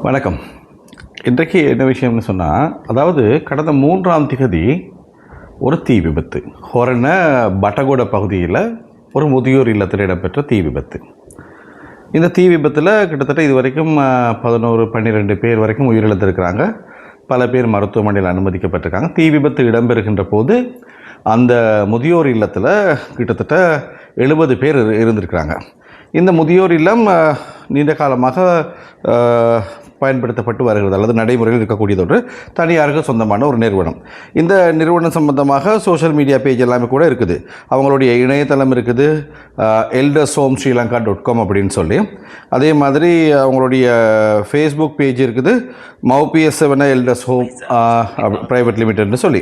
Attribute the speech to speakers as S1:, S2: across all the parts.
S1: வணக்கம். இன்றைக்கு என்ன விஷயம்னு சொன்னால், அதாவது கடந்த 3ஆம் திகதி ஒரு தீ விபத்து. ஹொரண பட்டகோட பகுதியில் ஒரு முதியோர் இல்லத்தில் இடம்பெற்ற தீ விபத்து. இந்த தீ விபத்தில் கிட்டத்தட்ட இது வரைக்கும் 11-12 பேர் வரைக்கும் உயிரிழந்திருக்கிறாங்க. பல பேர் மருத்துவமனையில் அனுமதிக்கப்பட்டிருக்காங்க. தீ விபத்து இடம்பெறுகின்ற போது அந்த முதியோர் இல்லத்தில் கிட்டத்தட்ட 70 பேர் இருந்திருக்கிறாங்க. இந்த முதியோர் இல்லம் நீண்ட காலமாக பயன்படுத்தப்பட்டு வருகிறது, அல்லது நடைமுறையில் இருக்கக்கூடியது ஒரு தனியாருக்கு சொந்தமான ஒரு நிறுவனம். இந்த நிறுவனம் சம்பந்தமாக சோஷியல் மீடியா பேஜ் எல்லாமே கூட இருக்குது. அவங்களுடைய இணையதளம் இருக்குது, eldershomesrilanka.com அப்படின்னு சொல்லி. அதே மாதிரி அவங்களுடைய ஃபேஸ்புக் பேஜ் இருக்குது, மௌபிஎஸ்7 எல்டர்ஸ் ஹோம் ப்ரைவேட் லிமிடெட்னு சொல்லி.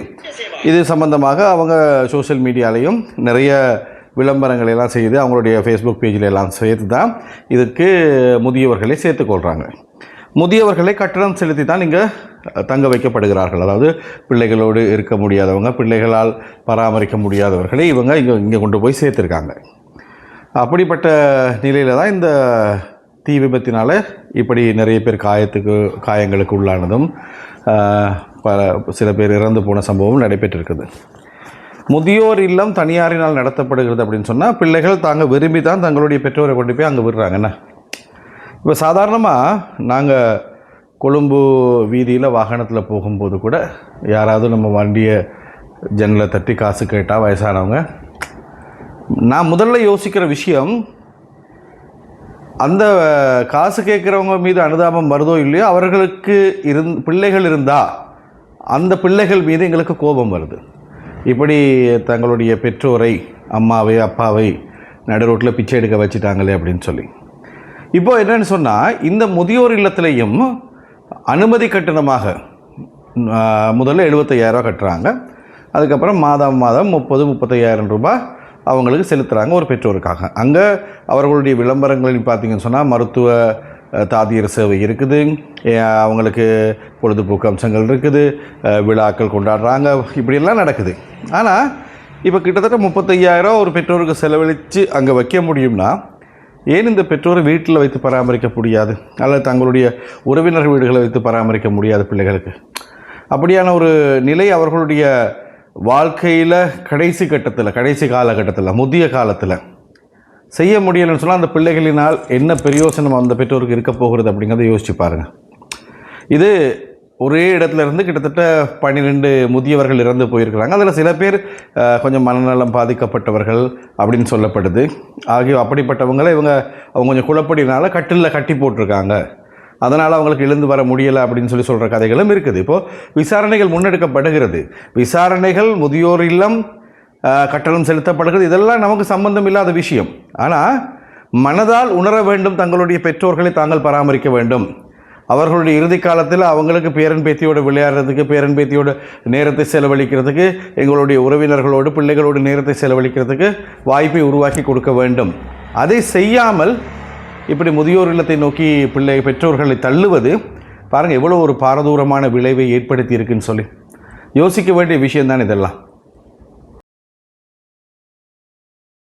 S1: இது சம்பந்தமாக அவங்க சோஷியல் மீடியாலையும் நிறைய விளம்பரங்கள் எல்லாம் செய்து அவங்களுடைய ஃபேஸ்புக் பேஜில் எல்லாம் சேர்த்து தான் இதுக்கு முதியவர்களை சேர்த்துக்கொள்கிறாங்க. முதியவர்களை கட்டணம் செலுத்தி தான் இங்கே தங்க வைக்கப்படுகிறார்கள். அதாவது பிள்ளைகளோடு இருக்க முடியாதவங்க, பிள்ளைகளால் பராமரிக்க முடியாதவர்களை இவங்க இங்கே கொண்டு போய் சேர்த்துருக்காங்க. அப்படிப்பட்ட நிலையில் தான் இந்த தீ விபத்தினால் இப்படி நிறைய பேர் காயங்களுக்கு உள்ளானதும் சில பேர் இறந்து போன சம்பவம் நடைபெற்றிருக்குது. முதியோர் இல்லம் தனியாரினால் நடத்தப்படுகிறது அப்படின்னு சொன்னால் பிள்ளைகள் தாங்க விரும்பி தான் தங்களுடைய பெற்றோரை கொண்டு போய் அங்கே விடுறாங்கண்ணா. இப்போ சாதாரணமாக நாங்கள் கொழும்பு வீதியில் வாகனத்தில் போகும்போது கூட யாராவது நம்ம வண்டியை ஜன்னலை தட்டி காசு கேட்டால் வயசானவங்க, நான் முதல்ல யோசிக்கிற விஷயம், அந்த காசு கேட்குறவங்க மீது அனுதாபம் வருதோ இல்லையோ, அவர்களுக்கு பிள்ளைகள் இருந்தால் அந்த பிள்ளைகள் மீது எங்களுக்கு கோபம் வருது. இப்படி தங்களுடைய பெற்றோரை, அம்மாவை அப்பாவை நடு ரோட்டில் பிச்சை எடுக்க வச்சுட்டாங்களே அப்படின்னு சொல்லி. இப்போ என்னென்னு சொன்னால், இந்த முதியோர் இல்லத்திலையும் அனுமதி கட்டணமாக முதல்ல 75,000 கட்டுறாங்க. அதுக்கப்புறம் மாதம் 30-35,000 ரூபாய் அவங்களுக்கு செலுத்துகிறாங்க ஒரு பெற்றோருக்காக. அங்கே அவர்களுடைய விளம்பரங்களில் பார்த்திங்கன்னு சொன்னால் மருத்துவ தாதியர் சேவை இருக்குது, அவங்களுக்கு பொழுதுபோக்கு அம்சங்கள் இருக்குது, விழாக்கள் கொண்டாடுறாங்க, இப்படியெல்லாம் நடக்குது. ஆனால் இப்போ கிட்டத்தட்ட 35,000 ஒரு பெற்றோருக்கு செலவழித்து அங்கே வைக்க முடியும்னா, ஏன் இந்த பெற்றோரை வீட்டில் வைத்து பராமரிக்க முடியாது, அல்லது தங்களுடைய உறவினர் வீடுகளை வைத்து பராமரிக்க முடியாது பிள்ளைகளுக்கு? அப்படியான ஒரு நிலை அவர்களுடைய வாழ்க்கையில் கடைசி காலகட்டத்தில் முதிய காலத்தில் செய்ய முடியலைன்னு சொன்னால், அந்த பிள்ளைகளினால் என்ன பிரயோசனம் அந்த பெற்றோருக்கு இருக்க போகிறது அப்படிங்கிறத யோசிச்சு பாருங்கள். இது ஒரே இடத்துல இருந்து கிட்டத்தட்ட 12 முதியவர்கள் இறந்து போயிருக்கிறாங்க. அதில் சில பேர் கொஞ்சம் மனநலம் பாதிக்கப்பட்டவர்கள் அப்படின்னு சொல்லப்படுது. அப்படிப்பட்டவங்களை அவங்க கொஞ்சம் குழப்படினால கட்டிலில் கட்டி போட்டிருக்காங்க, அதனால் அவங்களுக்கு எழுந்து வர முடியலை அப்படின்னு சொல்கிற கதைகளும் இருக்குது. இப்போது விசாரணைகள் முன்னெடுக்கப்படுகிறது. விசாரணைகள், முதியோர் இல்லம் கட்டணம் செலுத்தப்படுகிறது, இதெல்லாம் நமக்கு சம்பந்தம் இல்லாத விஷயம். ஆனால் மனதால் உணர வேண்டும், தங்களுடைய பெற்றோர்களை தாங்கள் பராமரிக்க வேண்டும். அவர்களுடைய இறுதி காலத்தில் அவங்களுக்கு பேரன் பேத்தியோடு விளையாடுறதுக்கு, பேரன் பேத்தியோடு நேரத்தை செலவழிக்கிறதுக்கு, எங்களுடைய உறவினர்களோடு பிள்ளைகளோடு நேரத்தை செலவழிக்கிறதுக்கு வாய்ப்பை உருவாக்கி கொடுக்க வேண்டும். அதை செய்யாமல் இப்படி முதியோர் இல்லத்தை நோக்கி பெற்றோர்களை தள்ளுவது பாருங்கள் எவ்வளோ ஒரு பாரதூரமான விளைவை ஏற்படுத்தி இருக்குன்னு சொல்லி யோசிக்க வேண்டிய விஷயம்தான் இதெல்லாம்.